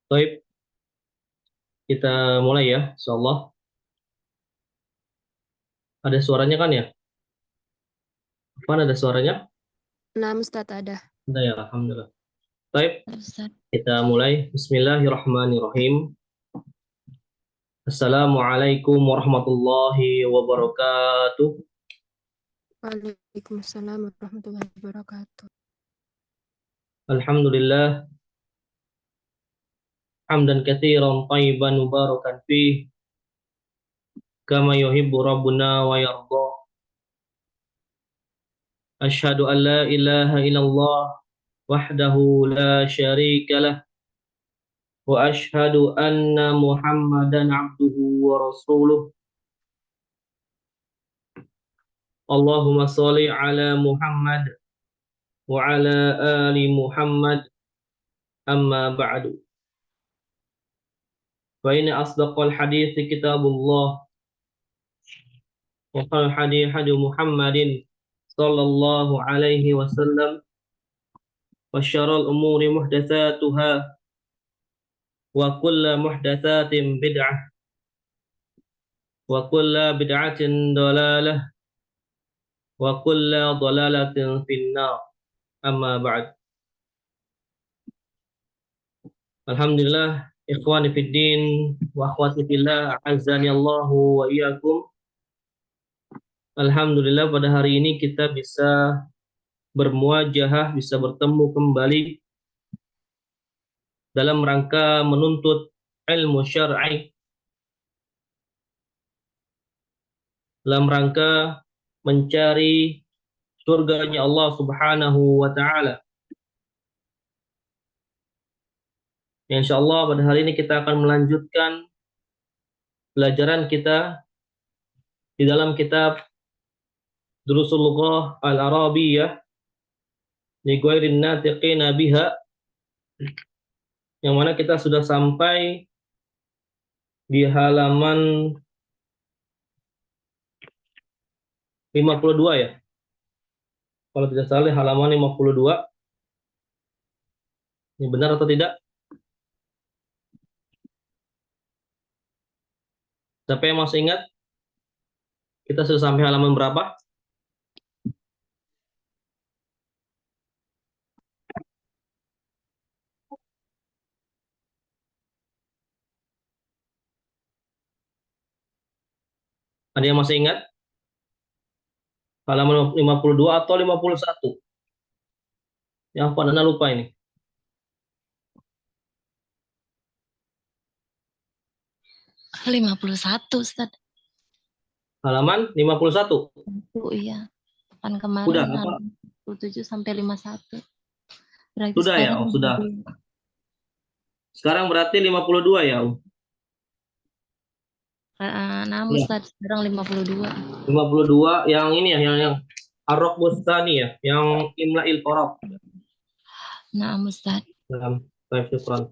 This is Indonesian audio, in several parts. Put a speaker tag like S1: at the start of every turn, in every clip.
S1: Baik, kita mulai ya, insyaallah. Ada suaranya kan ya? Apaan ada suaranya?
S2: Nah, Ustadz ada.
S1: Ada ya, alhamdulillah. Baik,
S2: Ustadz.
S1: kita mulai. Bismillahirrahmanirrahim. Assalamualaikum warahmatullahi wabarakatuh.
S2: Waalaikumsalam warahmatullahi wabarakatuh.
S1: Alhamdulillah, hamdan katsiran thayyiban mubarakan fih, kama yuhibbu rabbuna wa yarda. Asyhadu an la ilaha illallah wahdahu la syarika lah, wa asyhadu anna Muhammadan abduhu wa rasuluh. Allahumma sholli ala Muhammad wa ala ali Muhammad, amma ba'du. Fa inna asdaqal hadithi kitabullah wa khairal hadi hadi Muhammadin sallallahu alaihi wasallam, wa syarrul umuri muhdatsatuha, wa kullu muhdatsatin bid'ah, wa kullu bid'atin dhalalah, wa kullu dhalalatin finnar, amma ba'd. Alhamdulillah, ikhwani fid din wa akhwati fillah, azani Allahu wa iyyakum. Alhamdulillah pada hari ini kita bisa bermuajahah, bisa bertemu kembali dalam rangka menuntut ilmu syar'i, dalam rangka mencari surganya Allah Subhanahu wa taala. Insyaallah pada hari ini kita akan melanjutkan pelajaran kita di dalam kitab Durusul Lughah Al-Arabiyyah li ghairin natiqina biha, yang mana kita sudah sampai di halaman 52 ya. Kalau tidak salah halaman 52. Ini benar atau tidak? Siapa yang masih ingat? Kita sudah sampai halaman berapa? Ada yang masih ingat? Halaman 52 atau 51? Yang pada lupa ini.
S2: Ah, 51, Ustadz.
S1: Halaman 51.
S2: Oh iya. Pekan kemarin
S1: Udah apa?
S2: 57 sampai 51. Berarti
S1: Sudah ya?
S2: sekarang
S1: Oh, sudah. Sekarang berarti 52 ya?
S2: nah,
S1: Iya.
S2: Ustadz sekarang 52.
S1: 52 yang ini ya, yang Ar-Raq Bustani ya, yang Imla'il Qarab.
S2: Nah, Ustadz.
S1: Dalam baik, syukran.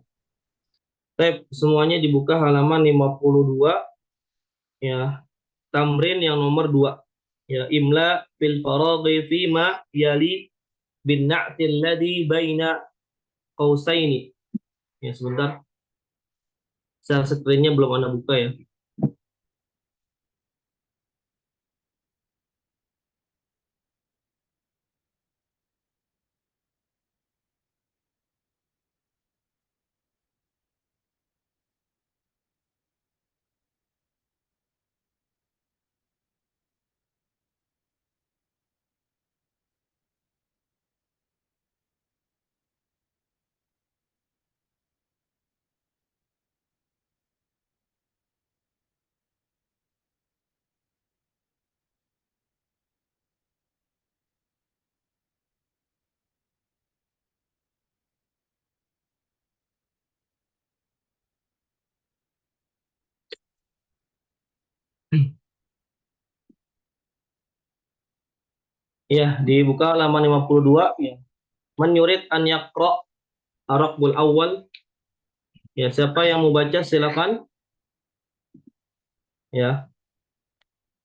S1: Baik, semuanya dibuka halaman 52 ya. Tamrin yang nomor 2. Ya, imla fil faraghi fima yali bin na'til ladhi baina qausaini. Ya, sebentar. Share screen-nya belum Anda buka ya. Ya, dibuka halaman 52 ya. Man yurid an yaqra Ar-Raqbul Awwal. Ya, siapa yang mau baca silakan. Ya,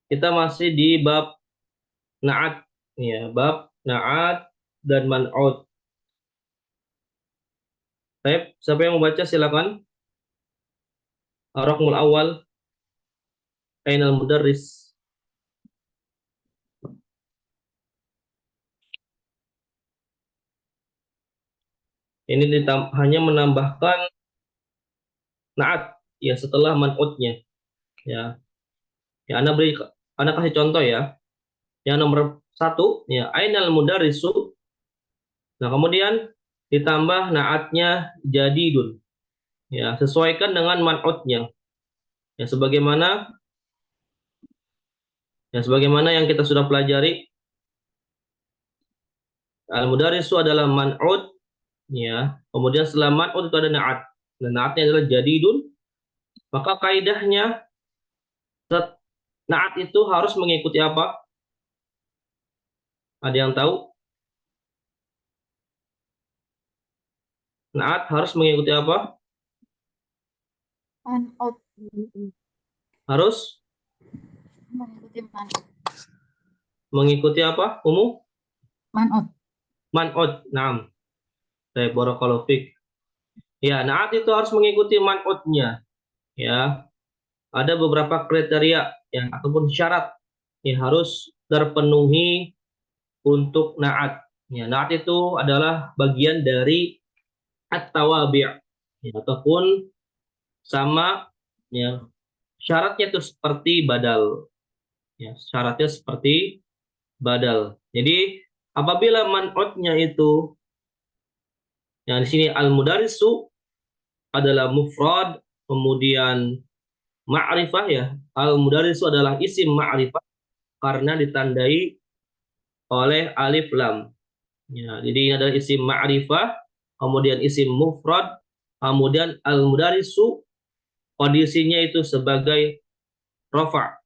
S1: kita masih di bab na'at ya, bab na'at dan man'ud. Baik, siapa yang mau baca silakan. Ar-Raqmul Awal, Ainal Mudarris. Ini hanya menambahkan naat ya setelah man'utnya ya. Ya, Anda kasih contoh ya. Yang nomor satu ya Ainal Mudarrisu. Nah, kemudian ditambah naatnya jadidun. Ya, sesuaikan dengan man'utnya. Ya, sebagaimana yang kita sudah pelajari, al-mudarrisu adalah man'ut ya. Kemudian setelah man'ut itu ada naat. Dan naatnya adalah jadidun. Maka kaidahnya naat itu harus mengikuti apa? Ada yang tahu? Naat harus mengikuti apa?
S3: Man'ut.
S1: Harus
S3: Mengikuti man'ut.
S1: mengikuti apa?
S3: Man'ut.
S1: Man'ut. Naam. Saya barakallahu fik. Ya, naat itu harus mengikuti man'utnya. Ya, ada beberapa kriteria yang ataupun syarat yang harus terpenuhi untuk naat. Ya, naat itu adalah bagian dari at-tawabi' ya, ataupun sama ya syaratnya itu seperti badal. Ya, syaratnya seperti badal. Jadi apabila man'utnya itu yang di sini al-mudarrisu adalah mufrad, kemudian ma'rifah ya. Al-mudarrisu adalah isim ma'rifah karena ditandai oleh alif lam. Ya, jadi ini adalah isim ma'rifah, kemudian isim mufrad, kemudian al-mudarrisu kondisinya itu sebagai rafa,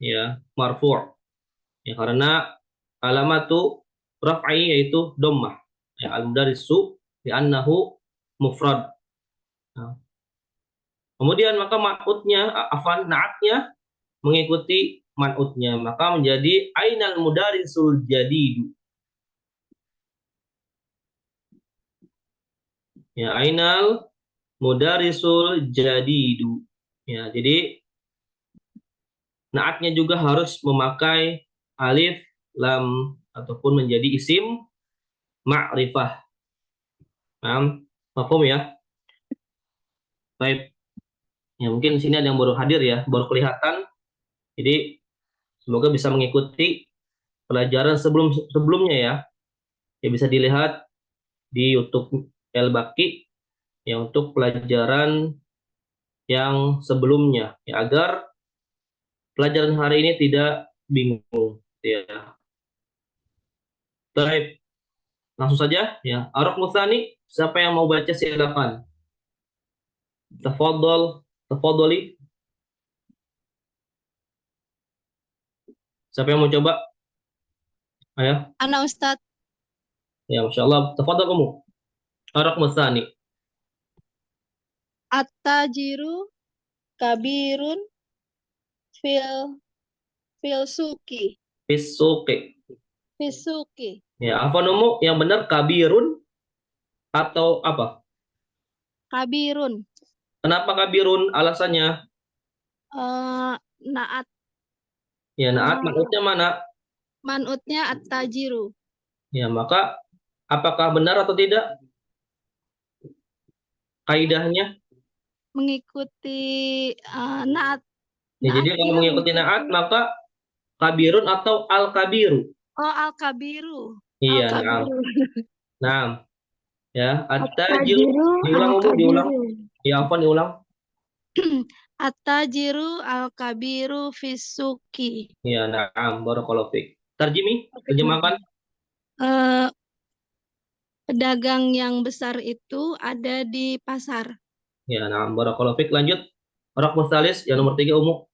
S1: ya, marfu'. Ya, karena alamatu raf'i yaitu dhammah. Ya, al-mudarrisu li'annahu mufrad. Nah, kemudian maka naatnya mengikuti man'utnya, maka menjadi ainal mudarrisul jadidu. Ya, ainal mudarrisul jadidu. Ya, jadi naatnya juga harus memakai alif, lam ataupun menjadi isim ma'rifah. Paham? Paham ya? Baik. Ya, mungkin di sini ada yang baru hadir ya, baru kelihatan. Jadi semoga bisa mengikuti pelajaran sebelumnya ya. Ya bisa dilihat di YouTube El Baki ya untuk pelajaran yang sebelumnya ya agar pelajaran hari ini tidak bingung ya. Baik, langsung saja ya. Arok Musani, siapa yang mau baca silakan. Tafadhol, tafadholi. Siapa yang mau coba? Ayo.
S3: Ana Ustadz.
S1: Ya, Masya Allah. Tafadhol kamu. Arok Musani.
S3: At-tajiru kabirun fil filsuki.
S1: Fisuki.
S3: Fisuki.
S1: Ya, apa nomu yang benar kabirun atau apa?
S3: Kabirun.
S1: Kenapa kabirun? Alasannya?
S3: Naat.
S1: Ya, naat maksudnya mana?
S3: Man'utnya at-tajiru.
S1: Ya, maka apakah benar atau tidak kaidahnya?
S3: Mengikuti naat.
S1: Ya, jadi kalau mengikuti naat maka kabirun atau al-kabiru.
S3: Oh, al-kabiru.
S1: Iya, naam.
S3: Al-kabiru.
S1: Naam. Ya, at-tajiru
S3: At-tajiru
S1: diulang umum diulang.
S3: al-kabiru.
S1: Ya, apa diulang?
S3: At-tajiru al-kabiru fisuki.
S1: Ya, naam. Barakallahu fiik. Tarjimi, terjemahkan.
S3: Pedagang yang besar itu ada di pasar.
S1: Ya, naam. Barakallahu fiik. Lanjut. Orang mustalis yang nomor 3 umum.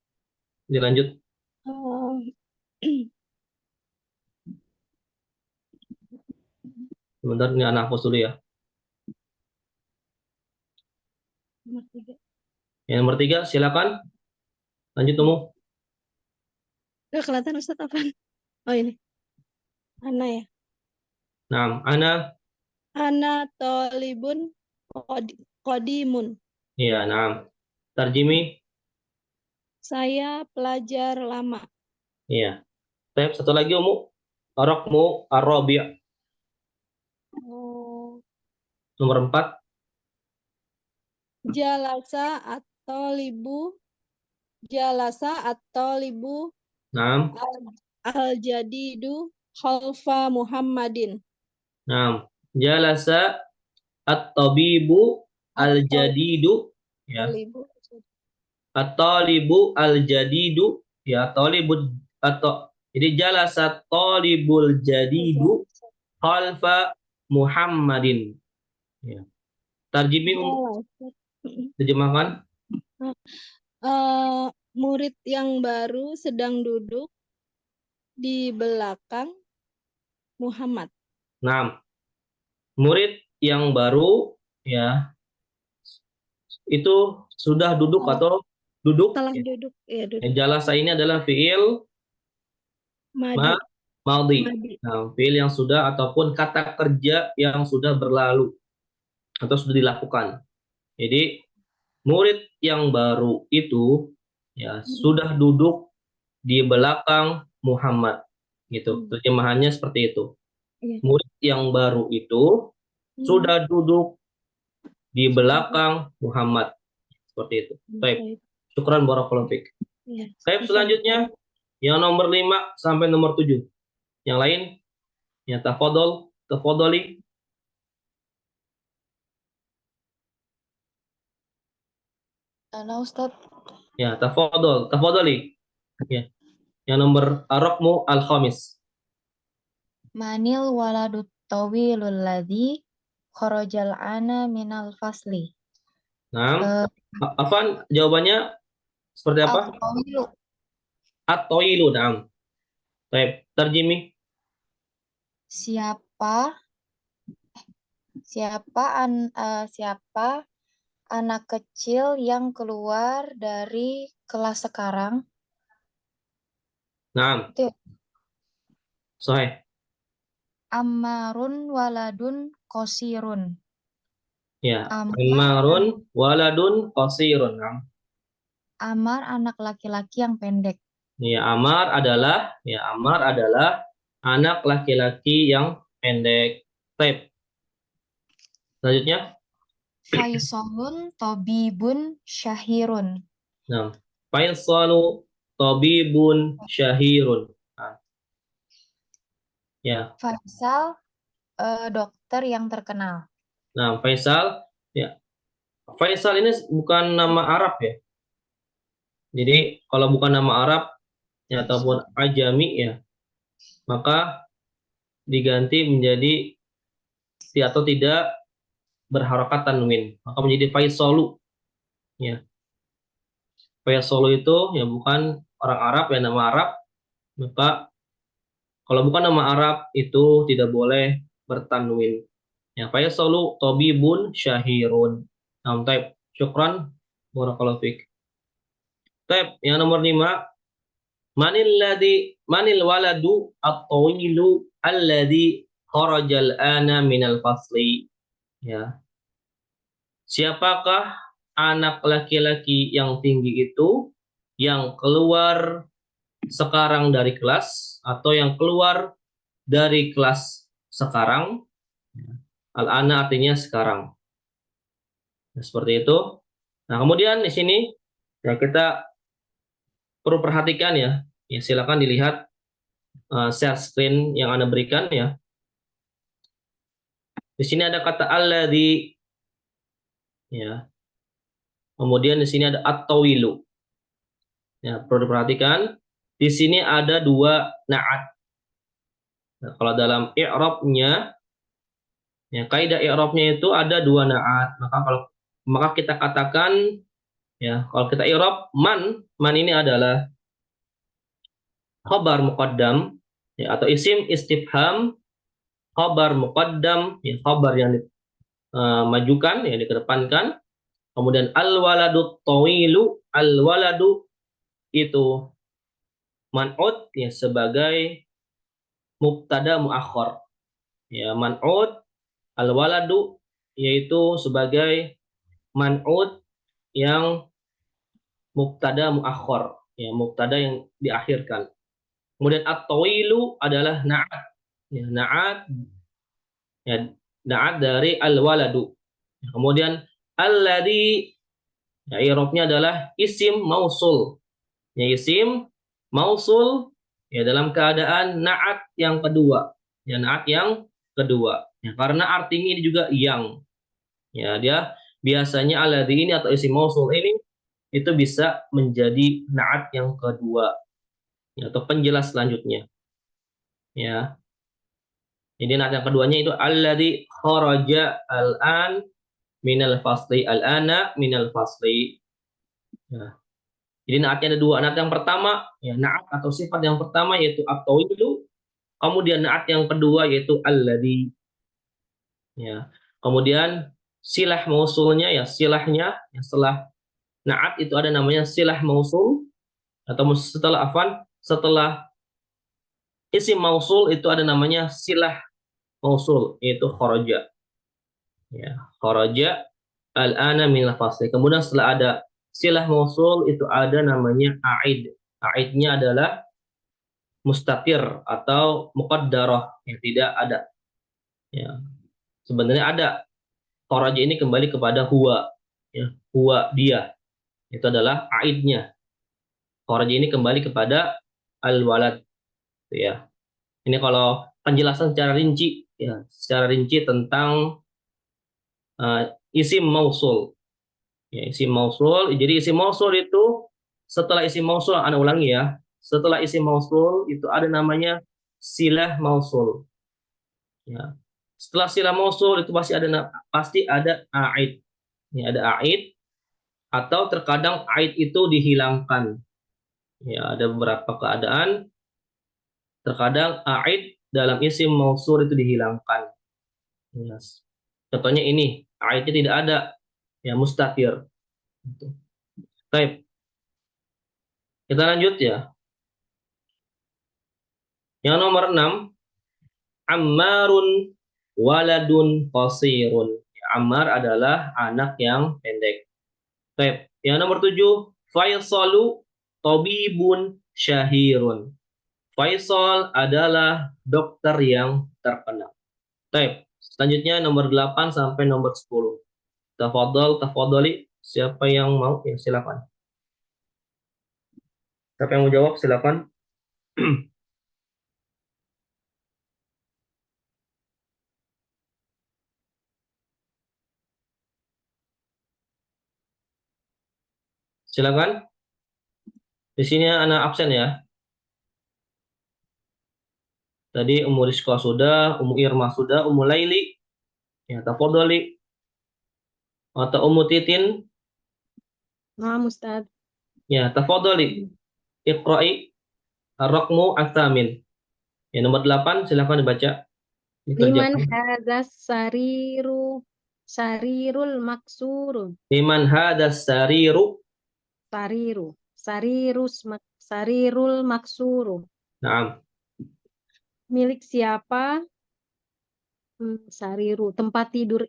S1: Dilanjut. Sebentar, ini anak hapus dulu ya.
S3: Nomor 3.
S1: Yang nomor 3, silakan. Lanjut, umum.
S3: Nggak kelihatan Ustadz apa? Oh ini. Ana ya.
S1: Naam. Ana
S3: Ana tolibun qadimun.
S1: Ya, na'am. Tarjimi.
S3: Saya pelajar lama.
S1: Ya. Baik, satu lagi Umu. Raqmu ar-rabi'.
S3: Oh,
S1: Nomor 4.
S3: jalasa atau libu
S1: Naam.
S3: al-jadidu khalfa Muhammadin.
S1: Naam. Jalasa at-tabibu al-jadidu, ya.
S3: Libu.
S1: At-talibu al-jadidu, ya, talibud atau jadi jalasa talibul jadidu khalfa Muhammadin. Ya. Tarjimi Umu. Terjemahkan.
S3: Murid yang baru sedang duduk di belakang Muhammad.
S1: Nah, murid yang baru, ya, itu sudah duduk atau duduk.
S3: Telah
S1: Ya.
S3: duduk. Ya, duduk.
S1: Jalasa ini adalah fiil
S3: Madi.
S1: madhi.
S3: Madi.
S1: Nah, fiil yang sudah ataupun kata kerja yang sudah berlalu atau sudah dilakukan. Jadi murid yang baru itu, ya, sudah duduk di belakang Muhammad, gitu. Terjemahannya seperti itu.
S3: Iya.
S1: Murid yang baru itu sudah duduk di belakang Muhammad, seperti itu. Baik. Syukran barakallahu fiik.
S3: Iya.
S1: Baik, selanjutnya yang nomor 5 sampai nomor 7. Yang lain, ya, tafadhali.
S2: Ana Ustaz.
S1: Ya, tafadhali. Ya. Yang nomor raqmu al-khamis.
S2: Manil waladut tawilul ladzi kharajal ana minal fasli.
S1: Nah, Afan, jawabannya seperti apa?
S2: At-tawilu.
S1: At-tailu, na'am. Baik, tarjimi.
S2: Siapa anak kecil yang keluar dari kelas sekarang?
S1: Na'am.
S2: Itu
S1: Sahih.
S2: Ammarun waladun qasirun.
S1: Ya,
S2: Ammar
S1: Ammarun waladun qasirun. Na'am.
S2: Ammar anak laki-laki yang pendek.
S1: Ya, Ammar adalah anak laki-laki yang pendek. Baik. Selanjutnya,
S2: Faisalun tabibun syahirun.
S1: nah, Faisalu tabibun syahirun. Nah, ya.
S2: Faisal dokter yang terkenal.
S1: Nah, Faisal, ya. Faisal ini bukan nama Arab, ya. Jadi kalau bukan nama Arab, ya, ataupun ajami, ya, maka diganti menjadi atau tidak berharokat tanwin, maka menjadi Faisalu, ya. Faisalu itu, ya, bukan orang Arab, ya, nama Arab, maka kalau bukan nama Arab itu tidak boleh bertanwin. Ya, Faisalu tabibun syahirun. Nah, type. Syukran barakallahu fiik. Type yang nomor 5. Manil waladu at-tawilu alladhi kharajal ana minal fasli. Ya. Siapakah anak laki-laki yang tinggi itu yang keluar sekarang dari kelas atau yang keluar dari kelas sekarang? Al-ana artinya sekarang. Nah, seperti itu. Nah, kemudian di sini, ya, kita perlu perhatikan, ya. Ya, silakan dilihat share screen yang Anda berikan, ya. Di sini ada kata alladzi, ya. Kemudian di sini ada at-tawilu. Ya, perlu diperhatikan. Di sini ada 2 na'at. Nah, kalau dalam i'rabnya, ya, kaidah i'rabnya itu ada 2 na'at. Maka kita katakan, ya, kalau kita i'rab man ini adalah khabar muqaddam, ya, atau isim istifham khabar muqaddam, ya, khabar yang dimajukan, yang dikedepankan. Kemudian al-waladu tawilu, al-waladu itu man'ut, ya, sebagai mubtada muakhar. Ya, man'ut, al-waladu yaitu sebagai man'ut yang mubtada muakhir, ya, mubtada yang diakhirkan. Kemudian at-tawilu adalah na'at, ya, na'at, ya, na'at dari al-waladu. Kemudian alladzi, ya, i'rabnya adalah isim mausul, ya, isim mausul, ya, dalam keadaan na'at yang kedua, ya, na'at yang kedua, ya, karena artinya ini juga yang, ya, dia biasanya alladzi ini atau isim mausul ini itu bisa menjadi na'at yang kedua, ya, atau penjelas selanjutnya, ya. Jadi na'at yang keduanya itu alladzi kharaja al-an minal fasli, al-ana minal fasli. Ya. Jadi naatnya ada dua. Naat yang pertama, ya, naat atau sifat yang pertama yaitu at-tawilu. Kemudian naat yang kedua yaitu alladzi. Ya. Kemudian silah mausulnya, ya, silahnya, ya, setelah naat itu ada namanya silah mausul, atau setelah isim mausul itu ada namanya silah mausul yaitu kharaja. Ya, kharaja al-ana minal fasli. Kemudian setelah ada silah mausul itu ada namanya a'id. A'idnya adalah mustaqir atau muqaddarah yang tidak ada. Ya, sebenarnya ada. Kharaja ini kembali kepada huwa, ya, huwa dia. Itu adalah a'idnya. Kharaja ini kembali kepada al-walad, ya. Ini kalau penjelasan secara rinci, ya, secara rinci tentang isim mausul. Ya, isim mausul. Jadi isim mausul itu setelah isim mausul, Anda ulangi ya. Setelah isim mausul itu ada namanya silah mausul. Ya. Setelah silah mausul itu pasti ada aid. Ya, ada aid atau terkadang aid itu dihilangkan. Ya, ada beberapa keadaan terkadang aid dalam isim mausul itu dihilangkan. Ya. Contohnya ini, aidnya tidak ada. Ya, mustafir. Baik, kita lanjut ya. Yang nomor 6, Ammarun waladun qasirun. Ammar adalah anak yang pendek. Baik. Yang nomor 7, Faisalu tabibun syahirun. Faisal adalah dokter yang terkenal. Baik. Selanjutnya nomor 8 sampai nomor 10. Tafadhali. Siapa yang mau? Ya, silakan. Siapa yang mau jawab? Silakan. Silakan. Di sini anak absen ya. Tadi Ummu Rizqa sudah, Ummu Irma sudah, Ummu Laili, ya, tafadhali. Atau Ummu Titin,
S3: Nah, Ustaz.
S1: ya, tafadhali. Iqra'i ar-raqmu ats-tsamin. Ya, nomor 8 silakan dibaca,
S3: Liman
S1: dikerjakan.
S3: hadzas sarirul maksuru.
S1: Liman hadas sariru.
S3: Sariru. Sarirul maksuru.
S1: Naam.
S3: Milik siapa? Sariru. Tempat tidur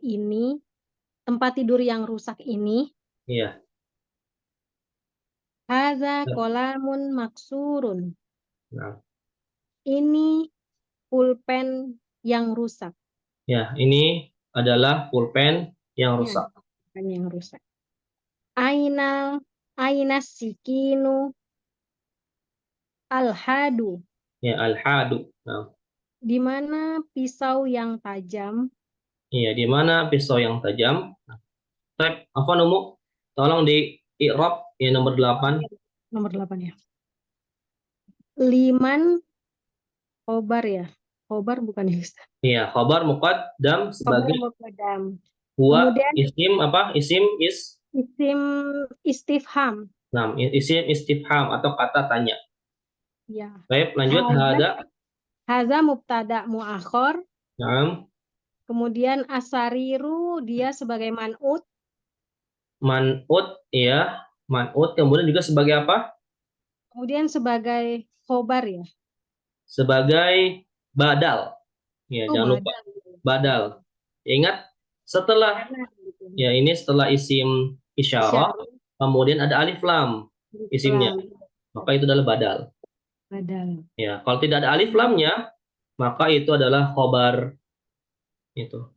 S3: yang rusak ini.
S1: Iya.
S3: Hadza kolamun maksurun.
S1: Nah,
S3: Ini pulpen yang rusak.
S1: ya, ini adalah pulpen yang
S3: Ini
S1: rusak.
S3: adalah pulpen yang rusak. Aina sikinu alhadu.
S1: Ya, al-hadu. Nah,
S3: Di mana pisau yang tajam?
S1: iya, di mana pisau yang tajam? Nah, apa nemu? Tolong di i'rab ya nomor 8.
S3: Nomor 8 ya. Liman khobar ya. Khobar bukan ya Ustaz?
S1: Iya, khabar muqaddam
S3: Khobar
S1: sebagai
S3: muqaddam.
S1: huwa,
S3: Kemudian
S1: isim apa?
S3: isim istifham.
S1: Nah, isim istifham atau kata tanya.
S3: Ya.
S1: Baik, lanjut.
S3: Haza, haza mubtada muakhor.
S1: Nah,
S3: Kemudian asariru dia sebagai man'ut.
S1: man'ut, ya, man'ut. Kemudian juga sebagai apa?
S3: Kemudian sebagai khobar ya.
S1: Sebagai badal. Ya,
S3: Oh,
S1: jangan lupa
S3: badal.
S1: badal. Ingat, Setelah ya ini setelah isim isyarah, kemudian ada alif lam isimnya, maka itu adalah badal.
S3: Badal.
S1: Ya, kalau tidak ada alif lamnya, maka itu adalah khobar. Itu.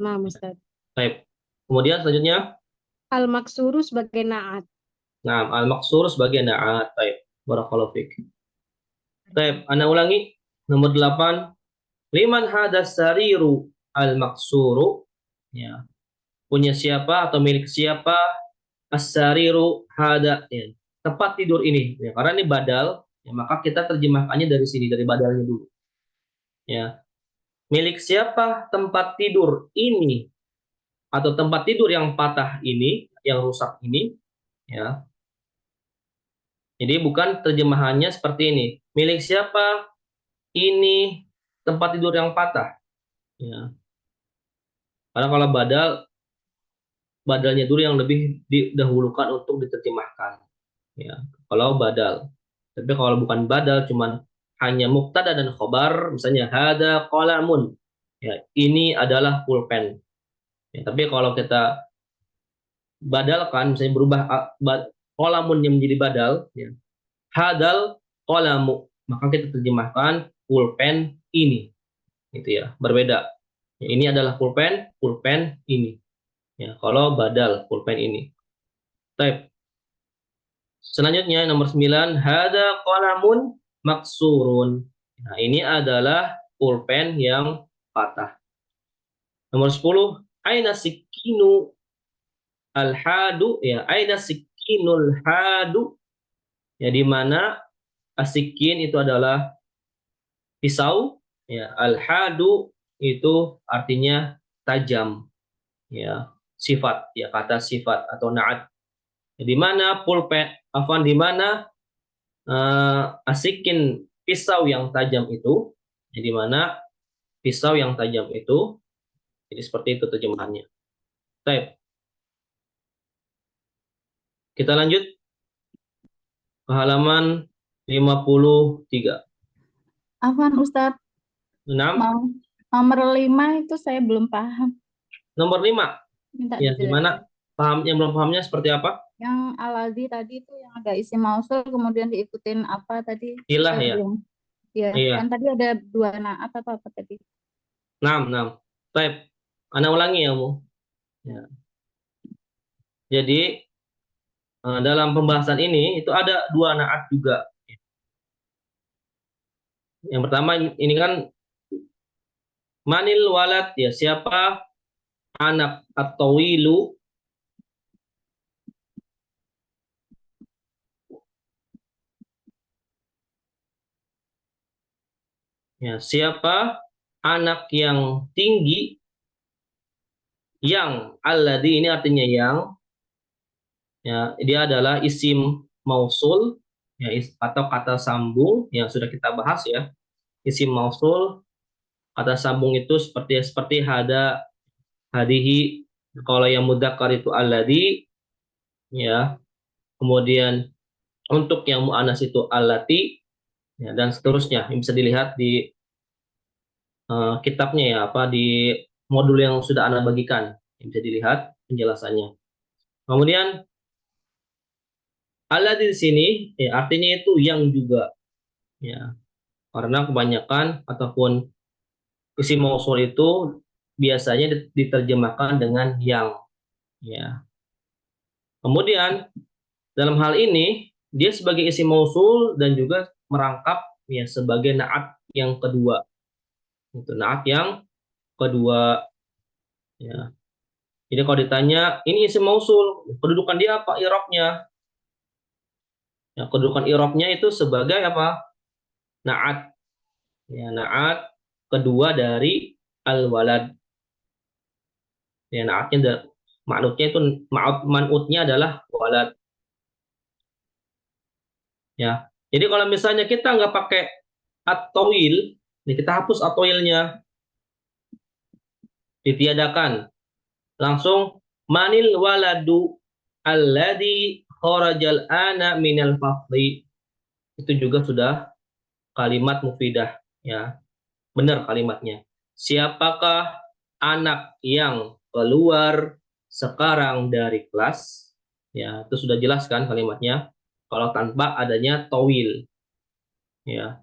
S3: Nah, Ustaz.
S1: Baik. Kemudian selanjutnya,
S3: Al-maksuru sebagai naat.
S1: nah al-maksur sebagai na'at. Baik. Barakallahu fik. Baik, ana ulangi. Nomor 8. Liman hadas sariru al-maksuru. Ya. Punya siapa atau milik siapa as-sariru hada, ya. Tempat tidur ini. Ya, karena ini badal, ya, maka kita terjemahkannya dari sini, dari badalnya dulu. Ya. Milik siapa tempat tidur ini atau tempat tidur yang patah ini, yang rusak ini, ya. Jadi bukan terjemahannya seperti ini. Milik siapa ini tempat tidur yang patah, ya. Karena kalau badalnya dulu yang lebih didahulukan untuk diterjemahkan, ya. Kalau badal. Tapi kalau bukan badal, cuman hanya mubtada dan khobar, misalnya hada qalamun, ya, ini adalah pulpen. Ya, tapi kalau kita badalkan, misalnya berubah qalamunnya menjadi badal, ya, hadal qalamu, maka kita terjemahkan pulpen ini, gitu ya, berbeda. Ya, ini adalah pulpen ini. Ya, kalau badal pulpen ini. Baik. Selanjutnya nomor 9, hada qalamun maksurun. Nah, ini adalah pulpen yang patah. Nomor 10, aina sikinu al-hadu, ya, aina sikinul hadu. Ya, di mana asikin itu adalah pisau, ya, al-hadu itu artinya tajam, ya, sifat, ya, kata sifat atau naat. Di mana pulpen, di mana asikin pisau yang tajam itu, di mana pisau yang tajam itu, jadi seperti itu terjemahannya. Baik. Kita lanjut ke halaman 53.
S2: Afwan Ustadz,
S1: 6.
S2: nomor 5 itu saya belum paham.
S1: Nomor 5.
S2: Minta
S1: Ya, gimana? Paham, yang belum pahamnya seperti apa?
S2: Yang aladzi tadi itu yang ada isim mausul kemudian diikutin apa tadi?
S1: Ilah,
S2: Saya
S1: ya.
S2: belum. Ya,
S1: Iya.
S2: kan tadi ada 2 naat atau apa tadi?
S1: 6. Baik. Ana ulangi ya, Bu. Ya. Jadi dalam pembahasan ini itu ada 2 naat juga. Yang pertama ini kan manil walad, ya, siapa anak atau wilu, ya, siapa anak yang tinggi, yang alladhi ini artinya yang, ya, dia adalah isim mausul, ya, atau kata sambung yang sudah kita bahas, ya. Isim mausul, kata sambung itu seperti hada, hadihi. Kalau yang mudzakkar itu alladhi, ya. Kemudian untuk yang muannas itu allati, ya, dan seterusnya. Yang bisa dilihat di kitabnya, ya, di modul yang sudah Anda bagikan. Yang bisa dilihat penjelasannya. Kemudian alladzi di sini, ya, artinya itu yang juga, ya. Karena kebanyakan ataupun isim mausul itu biasanya diterjemahkan dengan yang, ya. Kemudian dalam hal ini dia sebagai isim mausul dan juga merangkap, ya, sebagai naat yang kedua. Itu naat yang kedua, ya. Jadi kalau ditanya ini isim mausul, kedudukan dia apa? I'rabnya. Ya, kedudukan i'rabnya itu sebagai apa? Naat. Ya, naat kedua dari al-walad. Ya, naatnya manutnya itu manutnya adalah walad. Ya. Jadi kalau misalnya kita nggak pakai at-tawil, ini kita hapus at-tawilnya, ditiadakan. Langsung manil waladu alladhi kharajal ana minal fafli. Itu juga sudah kalimat mufidah, ya. Benar kalimatnya. Siapakah anak yang keluar sekarang dari kelas. Ya, itu sudah jelas kan kalimatnya. Kalau tanpa adanya towil. Ya.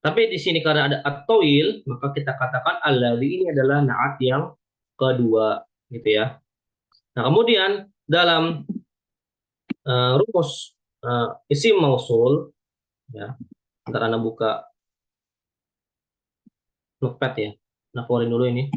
S1: Tapi di sini karena ada at-tawil, maka kita katakan alladzi ini adalah naat yang kedua, gitu ya. Nah, kemudian dalam rumus isim mausul, ya, ntar Anda buka notepad ya. Nah, keluarin dulu ini.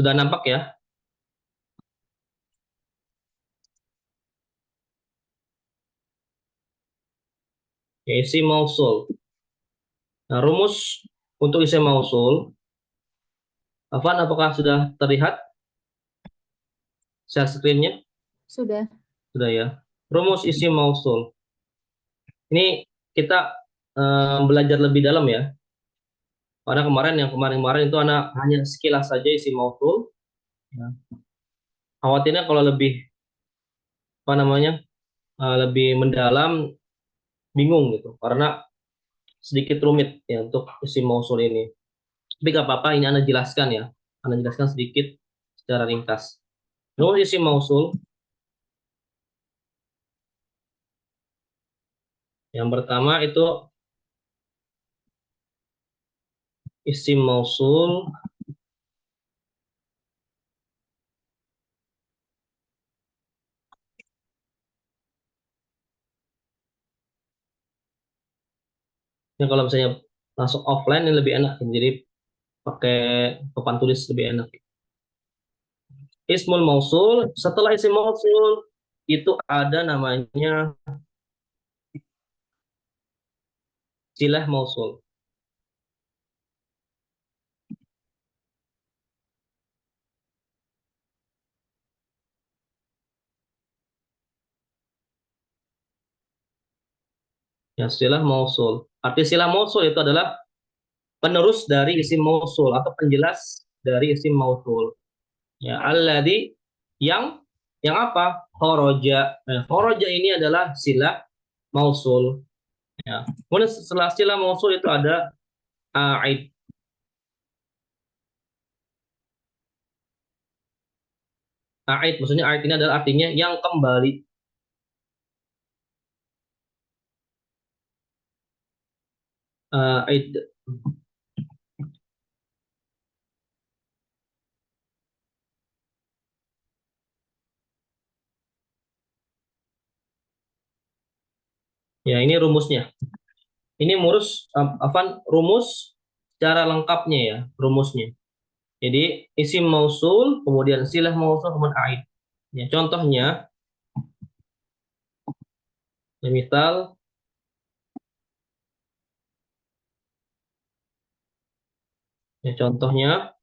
S1: Sudah nampak ya? Ya, isim mausul. Nah, rumus untuk isim mausul, Afan, apakah sudah terlihat share screen-nya?
S2: Sudah.
S1: Sudah ya. Rumus isim mausul. Ini kita belajar lebih dalam ya. Karena kemarin itu anak hanya sekilas saja isim mausul. Ya. Khawatirnya kalau lebih apa namanya lebih mendalam bingung gitu. Karena sedikit rumit ya untuk isim mausul ini. Tapi gak apa-apa, ini Anda jelaskan ya. Anda jelaskan sedikit secara ringkas. Rumus isim mausul yang pertama itu isim mausul ini kalau misalnya masuk offline ini lebih enak, jadi pakai papan tulis lebih enak. Ismul mausul, setelah isim mausul itu ada namanya silah mausul. Ya, silah mausul. Arti silah mausul itu adalah penerus dari isim mausul atau penjelas dari isim mausul. Ya, alladzi yang apa? Kharaja. Nah, kharaja ini adalah silah mausul. Ya. Kemudian setelah silah mausul itu ada a'id. A'id maksudnya a'id ini adalah artinya yang kembali. A'id. Ya, ini rumusnya. Ini rumus secara lengkapnya ya, rumusnya. Jadi isim mausul, kemudian silah mausul, kemudian a'id. Ya, contohnya, ya, misal ya, contohnya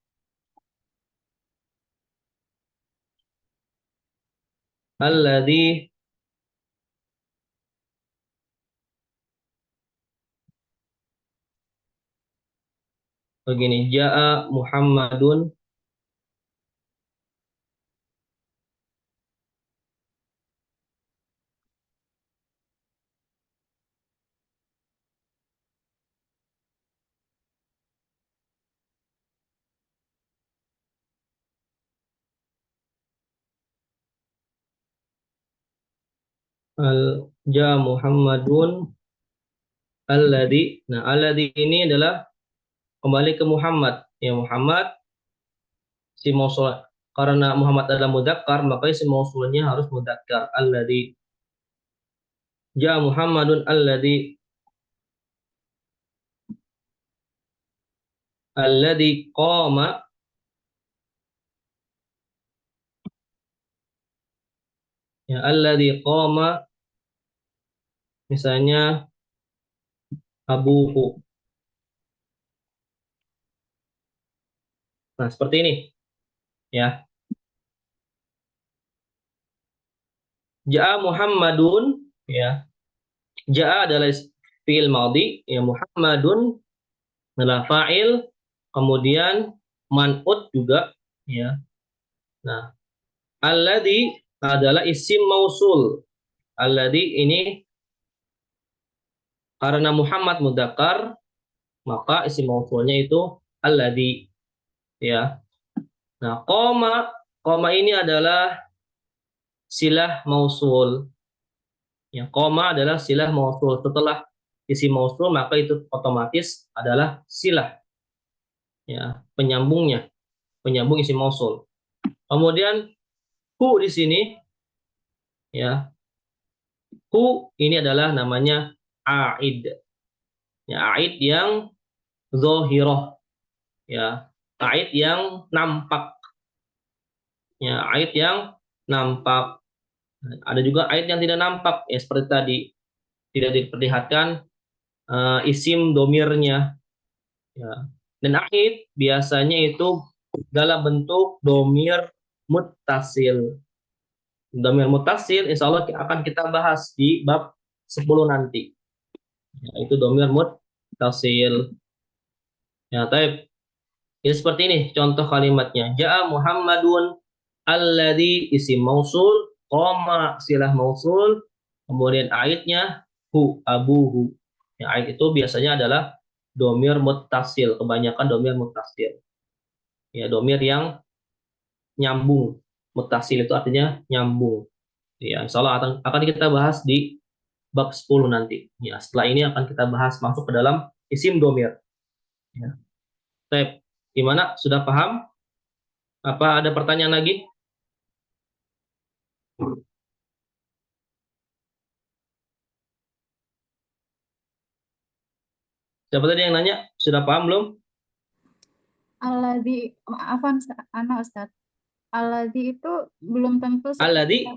S1: alladzi begini, ja'a Muhammadun al ja'a Muhammadun alladzi. Nah, alladzi ini adalah kembali ke Muhammad. Ya, Muhammad si mausul, karena Muhammad adalah mudzakkar, maka si mausulnya harus mudzakkar. Alladzi ja'a Muhammadun alladzi qama. Ya, alladzi qama misalnya abuhu. Nah, seperti ini ya. Ja'a Muhammadun ya. Ja'a adalah fi'il madhi, ya, Muhammadun adalah fa'il, Kemudian man'ut juga, ya. Nah, alladzi adalah isim mausul. Alladzi ini karena Muhammad mudzakkar, maka isim mausulnya itu alladzi, ya. Nah, koma ini adalah silah mausul. Ya, koma adalah silah mausul. Setelah isim mausul, maka itu otomatis adalah silah, ya, penyambung isim mausul. Kemudian hu di sini, ya, hu ini adalah namanya aid. Ya, aid yang zohiroh, ya, aid yang nampak, ya, aid yang nampak. Ada juga aid yang tidak nampak, ya, seperti tadi tidak diperlihatkan isim domirnya, ya. Dan aid biasanya itu dalam bentuk domir muttasil. Domir muttasil insya Allah akan kita bahas di bab 10 nanti. Ya, itu domir muttasil. Ya, taib. Ini seperti ini contoh kalimatnya. Ja'a Muhammadun alladzi isim mausul, koma silah mausul, kemudian aidnya hu abuhu. Ya, aid itu biasanya adalah domir muttasil, kebanyakan domir muttasil. Ya, domir yang nyambung. Muttasil itu artinya nyambung. Ya, insya Allah akan kita bahas di bab 10 nanti. Ya, setelah ini akan kita bahas masuk ke dalam isim domir. Ya. Baik, gimana? Sudah paham? Apa ada pertanyaan lagi? Siapa tadi yang nanya? Sudah paham belum?
S2: Alladzi, maafan anak Ustaz. Alladzi itu belum tentu
S1: Alladzi,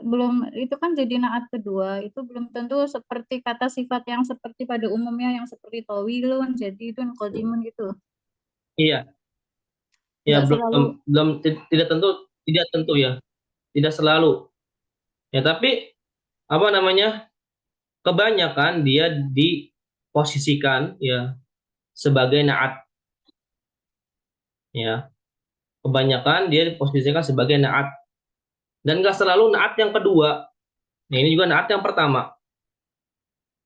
S2: belum, itu kan jadi naat kedua, itu belum tentu seperti kata sifat yang seperti pada umumnya yang seperti tawilun, jadidun, qadimun gitu.
S1: iya. Ya,
S2: Nggak selalu.
S1: tidak tentu ya. Tidak selalu. Ya, tapi apa namanya? Kebanyakan dia diposisikan ya sebagai naat, ya. Kebanyakan dia diposisikan sebagai naat, dan nggak selalu naat yang kedua. Nah, ini juga naat yang pertama.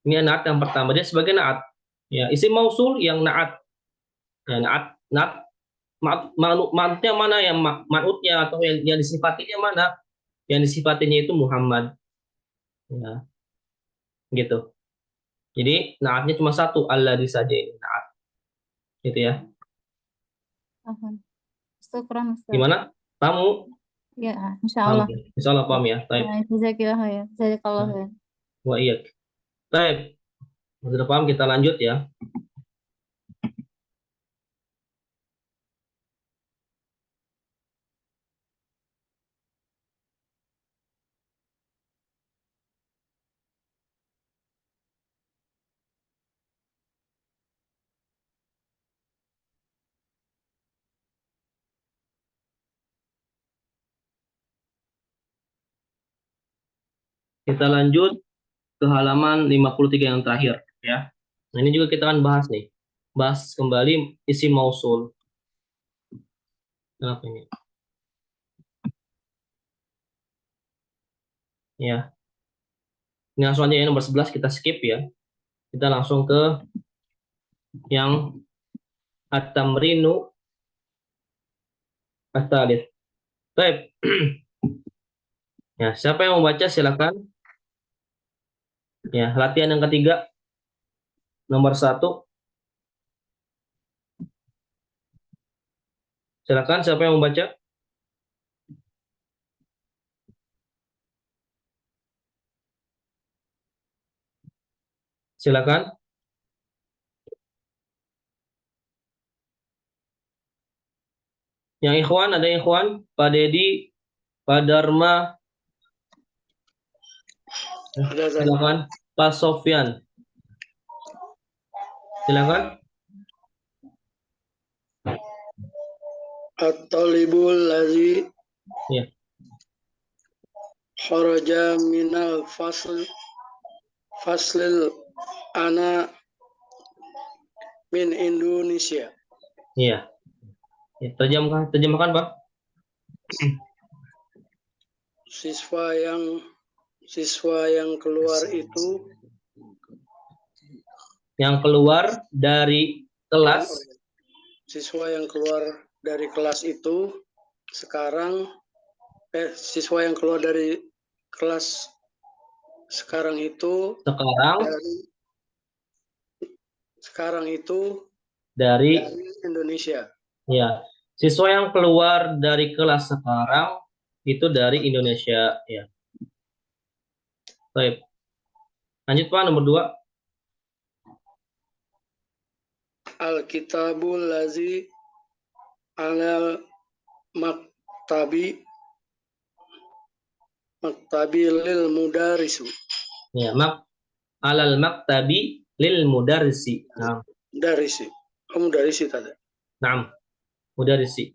S1: Ini naat yang pertama, dia sebagai naat. Ya, isim mausul yang naat. Ya, naat manutnya mana, yang manutnya atau yang disifatinya mana? Yang disifatinya itu Muhammad. Ya, gitu. Jadi naatnya cuma satu, alladzi saja ini naat. Gitu ya.
S2: Afwan. Syukran Ustaz.
S1: Gimana? Kamu
S2: Ya, insya
S1: paham
S2: Allah.
S1: ya? Insya Allah paham ya. Baik.
S2: Ya, jazakillah khair. Jazakallah
S1: Nah,
S2: khair.
S1: wa iya. Baik. Sudah paham, kita lanjut ya. Kita lanjut ke halaman 53 yang terakhir ya. Nah, ini juga kita akan bahas nih. Bahas kembali isim mausul. Kenapa ini? Ya. Ini langsung aja ya, nomor 11 kita skip ya. Kita langsung ke yang at-tamrinu at-tsalits. Baik. Ya, siapa yang mau baca silakan. Ya, latihan yang ketiga nomor 1. Silakan siapa yang mau baca? Silakan. Yang ikhwan, ada yang ikhwan? Pak Dedi, Pak Dharma, silakan. Pak Sofyan, silakan.
S4: At-talibul ladzi
S1: Ya.
S4: kharaja minal faslil ana min Indonesia.
S1: Iya. Ya, terjemahkan, Pak.
S4: Siswa yang keluar itu
S1: Yang keluar dari kelas.
S4: siswa yang keluar dari kelas itu sekarang siswa yang keluar dari kelas sekarang itu
S1: dari
S4: Indonesia.
S1: ya, siswa yang keluar dari kelas sekarang itu dari Indonesia, ya. Baik. Lanjut, Pak, nomor 2.
S4: Al-kitabul lazi alal maktabi lil mudarisu.
S1: Ya, alal maktabi lil mudarrisi. Nah,
S4: Darisi. Kamu darisi tadi.
S1: nah, mudarrisi.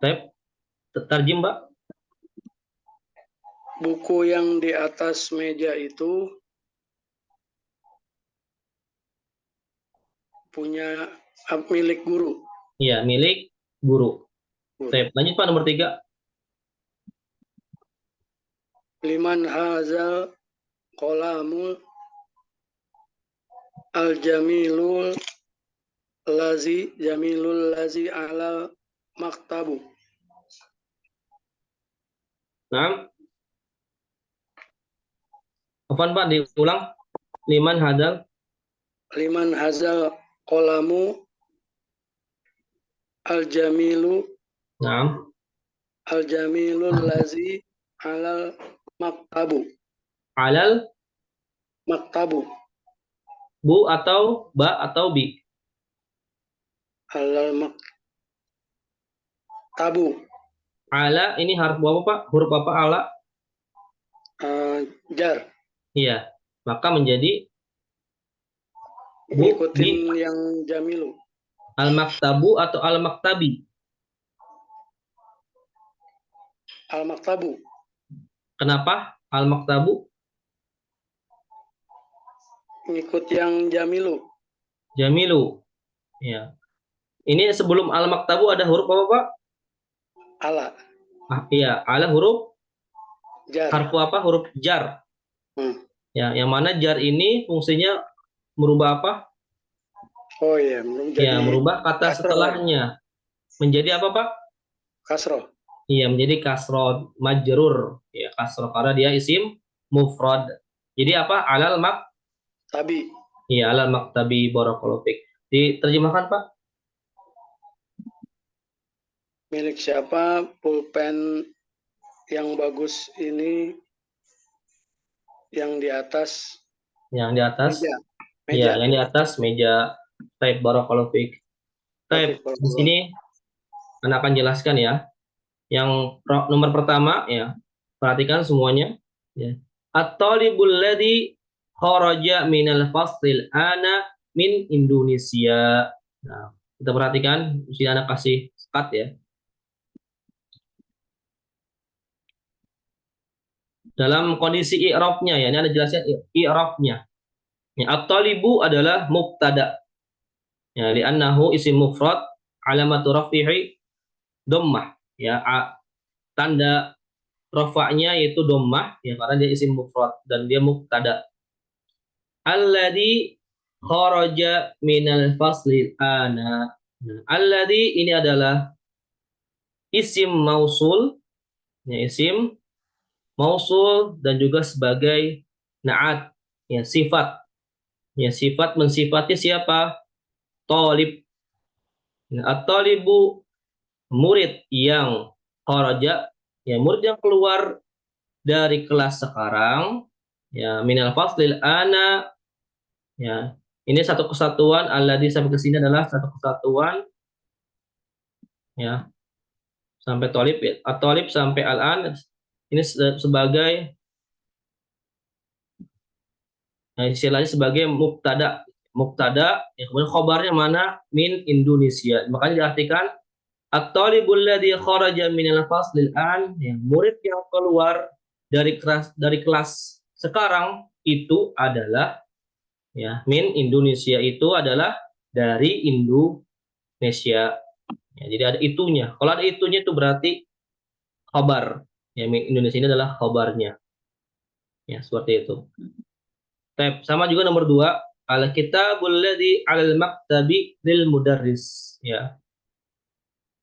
S1: Baik. Terjem, Mbak.
S4: Buku yang di atas meja itu punya milik guru.
S1: Iya, milik guru. Baik. Lanjut, Pak, nomor 3.
S4: Liman hazal qalamul al-jamilul lazi ala maktabu.
S1: Nah. Apaan, Pak? Diulang. Liman
S4: hazal qalamu al-jamilu.
S1: Nah.
S4: Al-jamilul lazi alal maktabu.
S1: Alal
S4: Maktabu.
S1: bu atau ba atau bi?
S4: Alal maktabu.
S1: Ala ini huruf apa, Pak? Huruf apa ala?
S4: Jar.
S1: Iya. Maka menjadi
S4: Ikutin yang jamilu.
S1: Al-maktabu atau al-maktabi?
S4: Al-maktabu.
S1: Kenapa al-maktabu?
S4: Ngikut yang jamilu.
S1: Jamilu. Ya. Ini sebelum al-maktabu ada huruf apa, Pak?
S4: Ala.
S1: Iya, ala huruf
S4: Jar.
S1: harfu apa? Huruf jar. Ya, yang mana jar ini fungsinya merubah apa?
S4: Oh iya,
S1: merubah kata
S4: kasroh,
S1: setelahnya. Menjadi apa, Pak?
S4: Kasroh.
S1: Iya, menjadi kasroh majrur. Ya, kasroh karena dia isim mufrad. Jadi apa? Alal
S4: maktabi.
S1: Iya, alal maktabi barakallahu fik. Diterjemahkan, Pak.
S4: Milik siapa pulpen yang bagus ini yang di atas?
S1: Yang di atas?
S4: Meja.
S1: Iya, yang di atas meja. Taib barakallahu fik. Taib, di sini Anda akan jelaskan ya. Yang nomor pertama ya, perhatikan semuanya ya. At-talibul ladzi kharaja minal faslil ana min Indonesia. Nah, kita perhatikan, di sini Anda kasih cut ya. Dalam kondisi i'rabnya ya, ini Anda jelaskan i'rabnya. Ya, at-talibu adalah mubtada. Ya, li'annahu isim mufrad alamatu rafi'i dhammah. Ya, tanda rafa'nya yaitu dhammah ya karena dia isim mufrad dan dia mubtada. Alladzi kharaja minal fasli ana. Nah, alladzi ini adalah isim mausul ya, isim mausul dan juga sebagai na'at ya, sifat. Ya, sifat mensifati siapa? Talib. Nah, at-talibu murid yang kharaja ya, murid yang keluar dari kelas sekarang ya, minal faslil ana ya, ini satu kesatuan. Alladzi sampai ke sini adalah satu kesatuan ya, sampai talib ya, at-talib sampai al-an ini sebagai nah, istilahnya sebagai mubtada ya, kemudian khobarnya mana? Min Indonesia. Makanya diartikan at-talibul ladzi kharaja minal faslil an, yang murid yang keluar dari kelas sekarang itu adalah Ya, min Indonesia itu adalah dari Indonesia. Ya, jadi ada itunya. Kalau ada itunya itu berarti khabar. Ya, min Indonesia ini adalah khabarnya. Ya, seperti itu. Sama juga nomor 2, al-kitabul ladzi 'alal maktabi lil mudarris. Ya.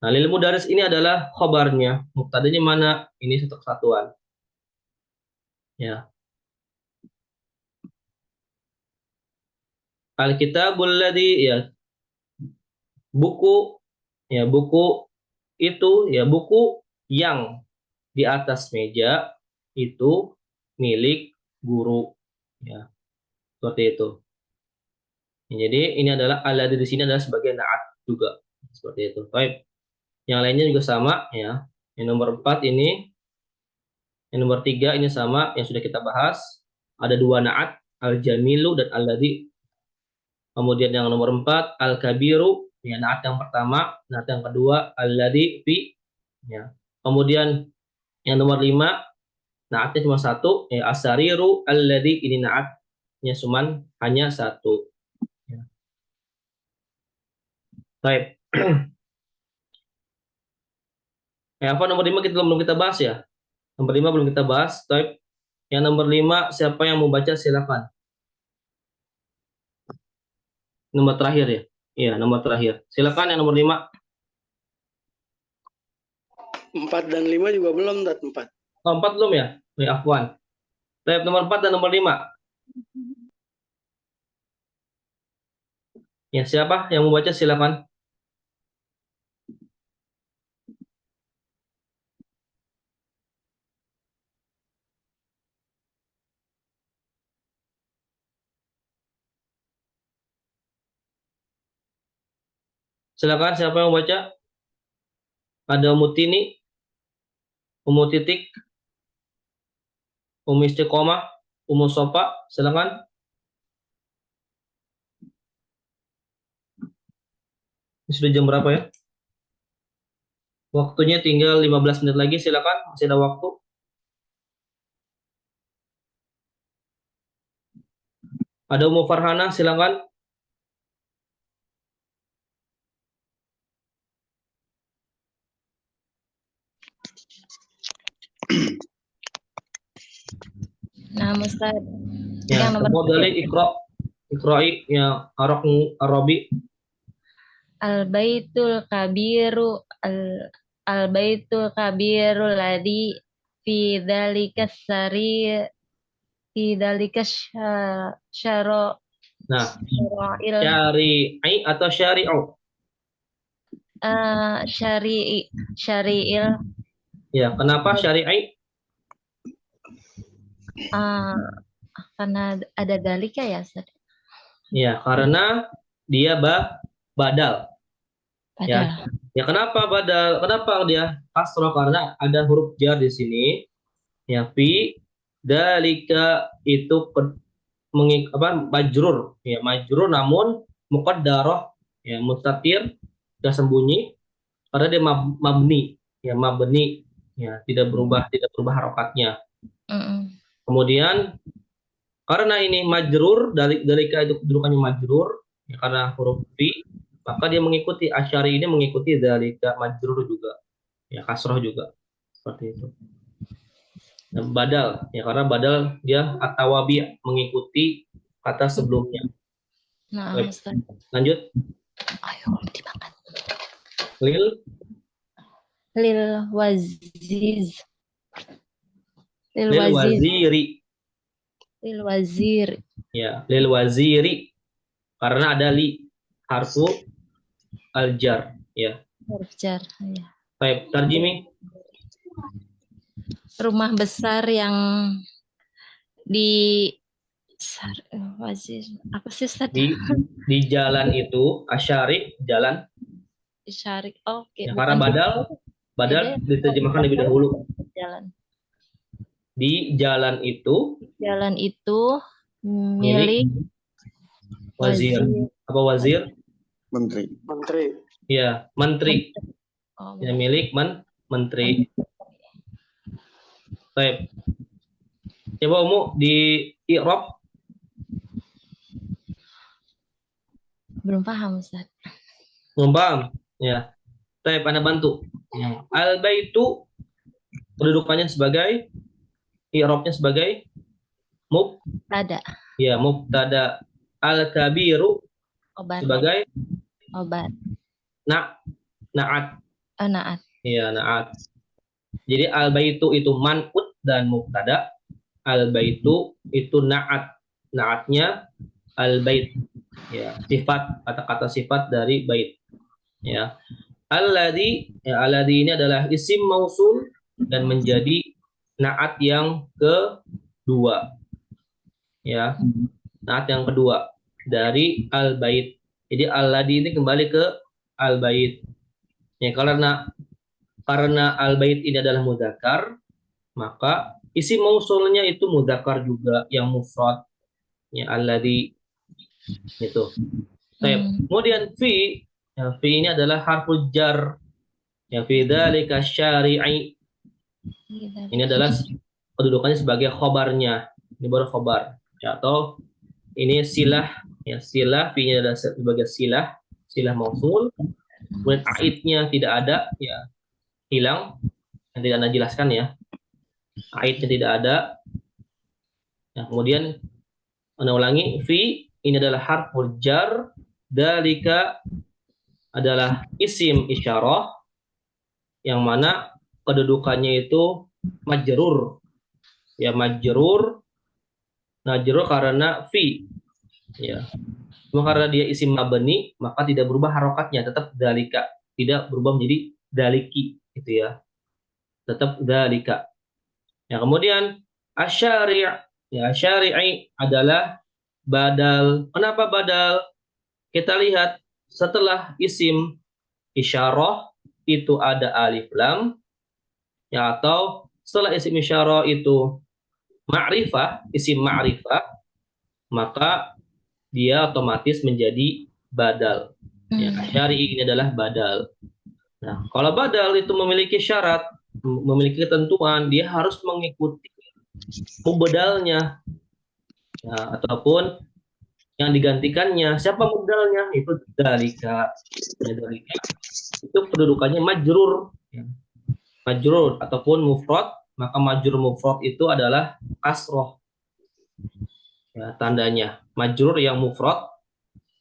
S1: Nah, lil mudarris ini adalah khabarnya. Mubtadanya mana? Ini satu kesatuan. Ya. Al-kitabul ladzi, ya, buku, ya, buku itu, ya, buku yang di atas meja itu milik guru. Ya, seperti itu. Ya, jadi ini adalah alladzi di sini adalah sebagai naat juga. Seperti itu. Baik. Yang lainnya juga sama, ya. Yang nomor 4 ini, yang nomor 3 ini sama yang sudah kita bahas. Ada 2 naat, al-jamilu dan alladzi. Kemudian yang nomor 4 al-kabiru, ya, naat yang pertama, naat yang kedua alladzi fi, ya. Kemudian yang nomor 5 naatnya cuma satu, ya, asariru alladzi, ini naatnya cuma hanya satu. Ya. Baik. Apa nomor 5 kita belum kita bahas ya? Nomor 5 belum kita bahas. Baik. Yang nomor 5 siapa yang mau baca silakan. Nomor terakhir ya. Iya, nomor terakhir. Silakan yang nomor 5.
S4: 4 dan 5 juga belum, Tat, 4.
S1: Oh, 4 belum ya? Ya, afwan. Baik, nomor 4 dan nomor 5. Ya, siapa yang mau baca silakan. Silakan siapa yang mau baca? Ada Umutini, Umu Titik, Umu Istiqomah, Umu Sofa, silakan. Ini sudah jam berapa ya? Waktunya tinggal 15 menit lagi, silakan. Masih ada waktu. Ada Umu Farhana, silakan.
S5: Nah, Ustaz,
S1: Ya,
S5: yang nomor
S1: dari Iqra'i, ya, Arabi.
S5: Al-Baitul Kabiru Al-Baitul Kabiru ladzi fi dzalika syara
S1: Nah,
S5: syara'il
S1: syari'i atau syari'u?
S5: syari'il
S1: Ya, kenapa syari'i?
S5: karena ada dalika ya, Ustaz.
S1: Ya, karena dia badal. Ya. Ya, kenapa badal? Kenapa dia kasroh? Karena ada huruf jar di sini. Ya, fi dalika itu majrur. Ya, majrur namun muqaddarah, ya, mustatir, sudah sembunyi karena dia mabni. Ya, mabni. Ya, tidak berubah harokatnya. Kemudian karena ini majrur, dalika itu kedudukannya majrur, ya, karena huruf fi, maka dia mengikuti asyari ini mengikuti dalika majrur juga, ya, kasroh juga, seperti itu. Dan badal, ya, karena badal dia atawabi, mengikuti kata sebelumnya.
S5: Nah, Ustaz.
S1: Lanjut.
S5: Ayo dimakan.
S1: Lil
S5: waziz.
S1: Lil waziri.
S5: Lil wazir.
S1: Ya, lil waziri. Karena ada li, harfu al-jar, ya.
S5: Huruf jar, ya.
S1: Baik, tarjimi.
S3: Rumah besar yang di apa sih Ustaz?
S1: Di jalan itu, asyari, jalan.
S3: Syarik. Oke.
S1: Ya, karena badal diterjemahkan lebih dahulu.
S3: Jalan.
S1: Di jalan itu.
S3: Jalan itu milik
S1: wazir. Apa wazir?
S4: Menteri.
S1: Ya, menteri. Ya, milik menteri. Baik. Coba Umu di i'rab.
S5: Belum paham, Ustaz.
S1: Belum paham? Ya. Baik, Anda bantu. Ya. Al-baitu kedudukannya sebagai, i'rabnya sebagai
S5: Ada.
S1: mubtada. Al-kabiru
S5: Obat.
S1: sebagai
S5: Obat.
S1: na'at.
S5: Naat.
S1: Ya, na'at. Jadi al-baitu itu man'ut dan mubtada. Al-baitu itu na'at. Na'atnya al-bait. Ya, sifat, kata-kata sifat dari bait. Ya. Alladzi, ya, alladzi ini adalah isim mausul dan menjadi naat yang kedua. Ya. Naat yang kedua dari al-bait. Jadi alladzi ini kembali ke al-bait. Ya, karena al-bait ini adalah mudzakkar, maka isim mausulnya itu mudzakkar juga yang mufrad. Ya, alladzi itu. Kemudian fi, ya, fi ini adalah harful jar. Ya, fi dzalika syari'i. Ini adalah kedudukannya sebagai khobarnya. Ini baru khobar. Ya, atau ini silah. Ya, silah. Fi ini adalah sebagai silah. Silah mausul. Kemudian aidnya tidak ada. Ya, hilang. Yang tidak Anda jelaskan ya. Aidnya tidak ada. Ya, kemudian Anda ulangi. Fi ini adalah harful jar. Dzalika adalah isim isyarah. Yang mana kedudukannya itu majrur. Ya, majrur karena fi. Ya. Cuma karena dia isim mabni, maka tidak berubah harokatnya, tetap dalika. Tidak berubah menjadi daliki gitu ya. Tetap dalika. Ya, kemudian asyari'. Ya, asyari'i adalah badal. Kenapa badal? Kita lihat setelah isim isyarah itu ada alif lam, ya, atau setelah isim isyarah itu ma'rifah, isim ma'rifah, maka dia otomatis menjadi badal. Ya, syari'i ini adalah badal. Nah, kalau badal itu memiliki syarat, memiliki ketentuan, dia harus mengikuti mubdalnya, ya, ataupun yang digantikannya. Siapa mubdalnya? Itu dalika. Ya, dalika itu kedudukannya majrur. Ya. Majrur ataupun mufrad, maka majrur mufrad itu adalah kasroh. Ya, tandanya majrur yang mufrad,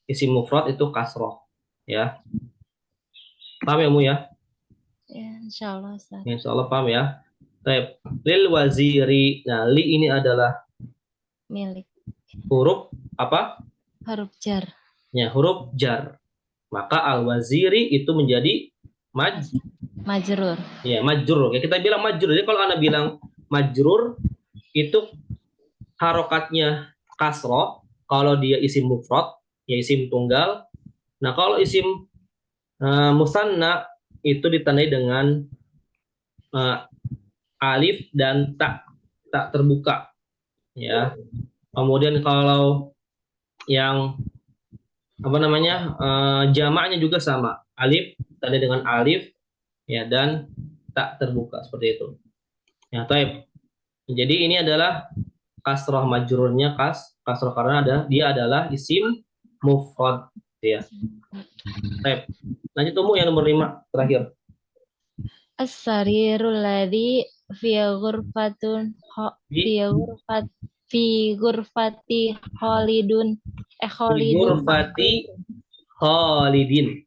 S1: isim mufrad itu kasroh. Ya, paham ya Mu ya?
S5: Ya, insyaallah, Ustaz.
S1: Ya, insyaallah paham ya. Baik. Lil waziri. Nah, li ini adalah
S5: Milik.
S1: huruf apa?
S5: Huruf jar.
S1: Ya, huruf jar. Maka al waziri itu menjadi
S5: Majrur.
S1: ya, majrur. Ya, kita bilang majrur. Jadi kalau Anda bilang majrur itu harokatnya kasroh kalau dia isim mufrad, ya isim tunggal. Nah, kalau isim musanna itu ditandai dengan alif dan tak terbuka. Ya. Kemudian kalau yang apa namanya jamaknya juga sama, alif tandai dengan alif, ya, dan tak terbuka seperti itu. Ya, taib. Jadi ini adalah kasroh majrurnya kasroh karena dia adalah isim mufrad, ya. Baik. Lanjut Umu yang nomor 5 terakhir.
S5: As-sarirul ladzi fi ghurfatun fi ghurfati Khalidun Khalidun
S1: Ghurfati Khalidin.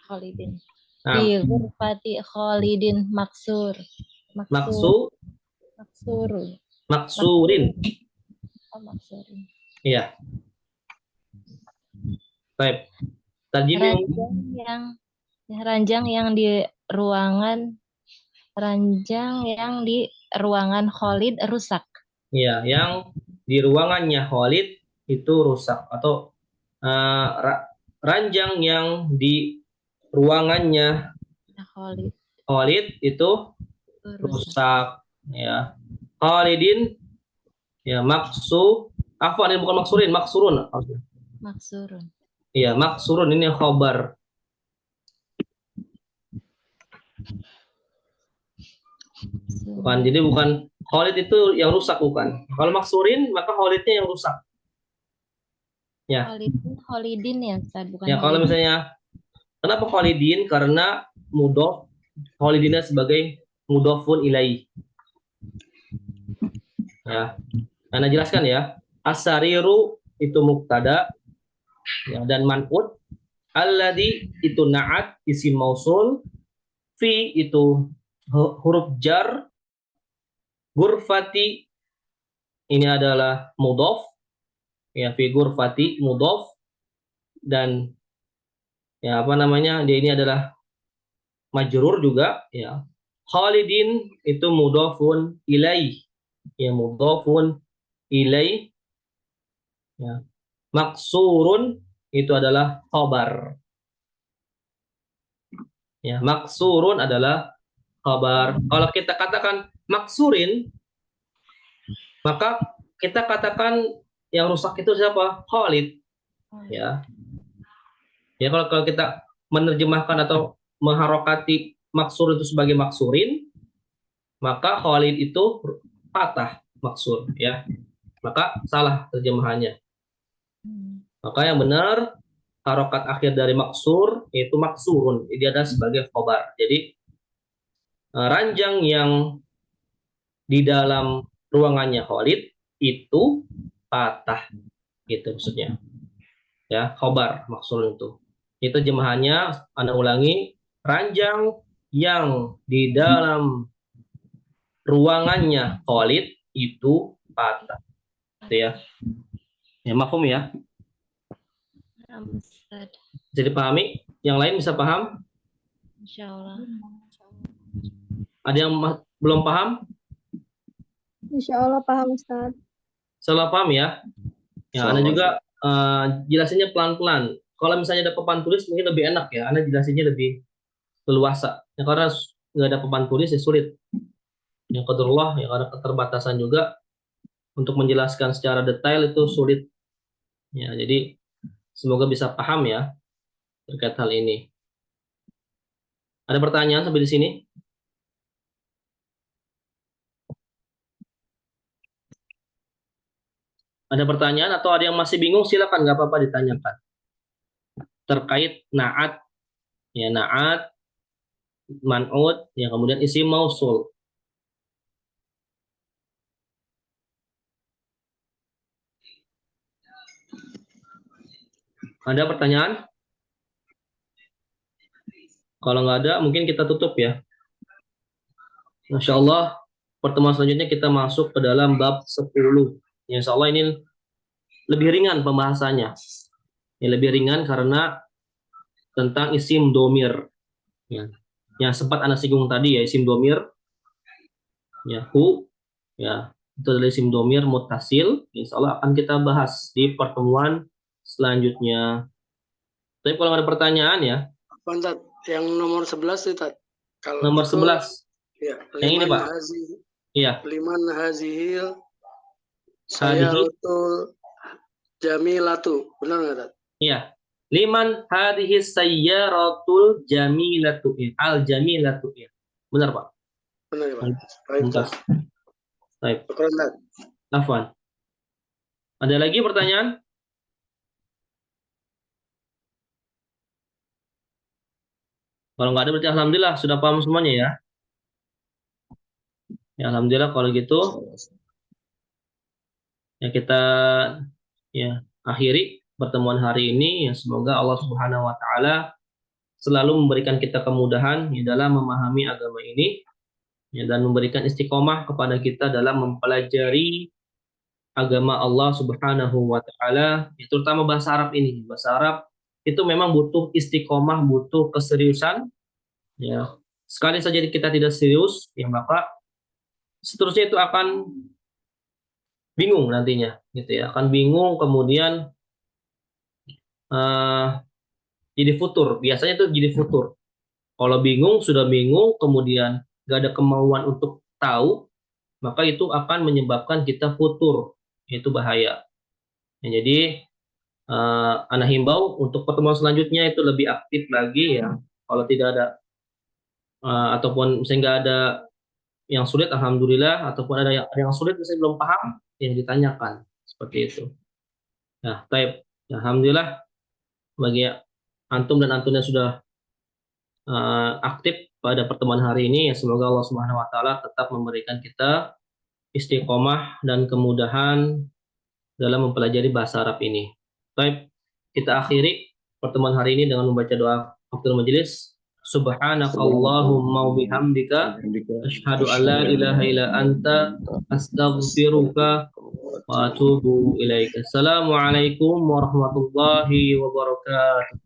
S5: Khalidin.
S1: Nah,
S5: Fi ghurfati Khalidin maksurun.
S1: Maksurin.
S5: Maksurin.
S1: Iya. Baik.
S5: Ranjang yang di ruangan Khalid rusak.
S1: Iya, yang di ruangannya Khalid itu rusak, atau ranjang yang di ruangannya Khalid itu rusak, ya. Khalidin, ya, ini bukan maksurun.
S5: Maksurun.
S1: Iya, maksurun ini khobar. Bukan, jadi bukan Khalid itu yang rusak, bukan. Kalau maksurin maka Khalidnya yang rusak. Ya,
S5: Khalidin ya Ustaz, bukan
S1: ya kalau
S5: Khalidin.
S1: misalnya kenapa khalidin? Karena mudhof khalidina sebagai mudhofun ilaih. Ya, Anda jelaskan ya. As-sariru itu mubtada ya, dan man'ut. Alladzi itu na'at isim mausul. Fi itu huruf jar. Gurfati ini adalah mudhof ya, fi gurfati mudhof, dan ya apa namanya, dia ini adalah majrur juga ya. Khalidin itu mudhofun ilaih ya, mudhofun ilaih ya. Maksurun itu adalah khabar ya, maksurun adalah khabar. Kalau kita katakan maksurin, maka kita katakan yang rusak itu siapa? Khalid ya. Ya kalau kita menerjemahkan atau mengharokati maksur itu sebagai maksurin, maka Khalid itu patah maksur ya. Maka salah terjemahannya. Maka yang benar harokat akhir dari maksur yaitu maksurun. Dia ada sebagai khobar. Jadi ranjang yang di dalam ruangannya Khalid itu patah, gitu maksudnya. Ya, khobar maksur itu. Itu jemahannya, Anda ulangi, ranjang yang di dalam ruangannya Khalid itu patah. Gitu ya. Ya, mafhum ya.
S5: Ustaz.
S1: Jadi pahami? Yang lain bisa paham?
S5: Insya Allah.
S1: Ada yang belum paham?
S6: Insya Allah paham Ustaz.
S1: Salah paham ya? Ya, Anda juga jelasinnya pelan-pelan. Kalau misalnya ada papan tulis mungkin lebih enak ya. Anda jelasinnya lebih leluasa. Ya, karena nggak ada papan tulis ya sulit. Yang qadarullah ya, karena keterbatasan juga untuk menjelaskan secara detail itu sulit. Ya, jadi semoga bisa paham ya terkait hal ini. Ada pertanyaan sampai di sini? Ada pertanyaan atau ada yang masih bingung? Silakan, nggak apa-apa ditanyakan. Terkait na'at, ya na'at, man'ut, ya kemudian isim mausul. Ada pertanyaan? Kalau nggak ada, mungkin kita tutup ya. Insya Allah, pertemuan selanjutnya kita masuk ke dalam bab 10. Ya, insya Allah ini lebih ringan pembahasannya. Ya, lebih ringan karena tentang isim domir. Ya. Yang sempat Anda singgung tadi ya, isim domir. Ya, hu. Ya, itu adalah isim domir mutasil. Insya Allah akan kita bahas di pertemuan selanjutnya. Tapi kalau ada pertanyaan ya.
S4: Pantat, yang nomor 11 itu, Tat. Kalau
S1: Nomor
S4: itu,
S1: 11.
S4: ya,
S1: Yang ini, Pak. Iya.
S4: Liman hazihil
S1: Hadihi.
S4: sayyaratul jamilatu. Benar nggak, Tat?
S1: Iya. Liman hadihi sayyaratul jamilatu. Al jamilatu. Benar, Pak.
S4: Benar ya, Pak. Baik,
S1: Mumtaz.
S4: Tat.
S1: Baik.
S4: Syukran, Tat.
S1: Afwan. Ada lagi pertanyaan? Kalau nggak ada berarti alhamdulillah sudah paham semuanya ya. Ya alhamdulillah kalau gitu ya kita ya akhiri pertemuan hari ini ya, semoga Allah Subhanahu wa taala selalu memberikan kita kemudahan ya, dalam memahami agama ini ya, dan memberikan istiqomah kepada kita dalam mempelajari agama Allah Subhanahu wa taala, ya, terutama bahasa Arab ini. Bahasa Arab itu memang butuh istiqomah, butuh keseriusan ya. Sekali saja kita tidak serius ya, maka seterusnya itu akan bingung nantinya gitu ya, akan bingung, kemudian jadi futur. Biasanya itu jadi futur. Kalau bingung, sudah bingung, kemudian gak ada kemauan untuk tahu, maka itu akan menyebabkan kita futur. Itu bahaya. Ya, jadi Ana himbau untuk pertemuan selanjutnya itu lebih aktif lagi ya. Kalau tidak ada ataupun misalnya nggak ada yang sulit, alhamdulillah, ataupun ada yang sulit misalnya belum paham, yang ditanyakan seperti itu. Nah, baik. Ya, alhamdulillah bagi antum dan antum yang sudah aktif pada pertemuan hari ini, ya semoga Allah Subhanahu wa taala tetap memberikan kita istiqomah dan kemudahan dalam mempelajari bahasa Arab ini. Baik, kita akhiri pertemuan hari ini dengan membaca doa kafaratul majelis. Subhanakallahumma wa bihamdika asyhadu an la ilaha illa anta astaghfiruka wa atubu ilaika. Assalamualaikum warahmatullahi wabarakatuh.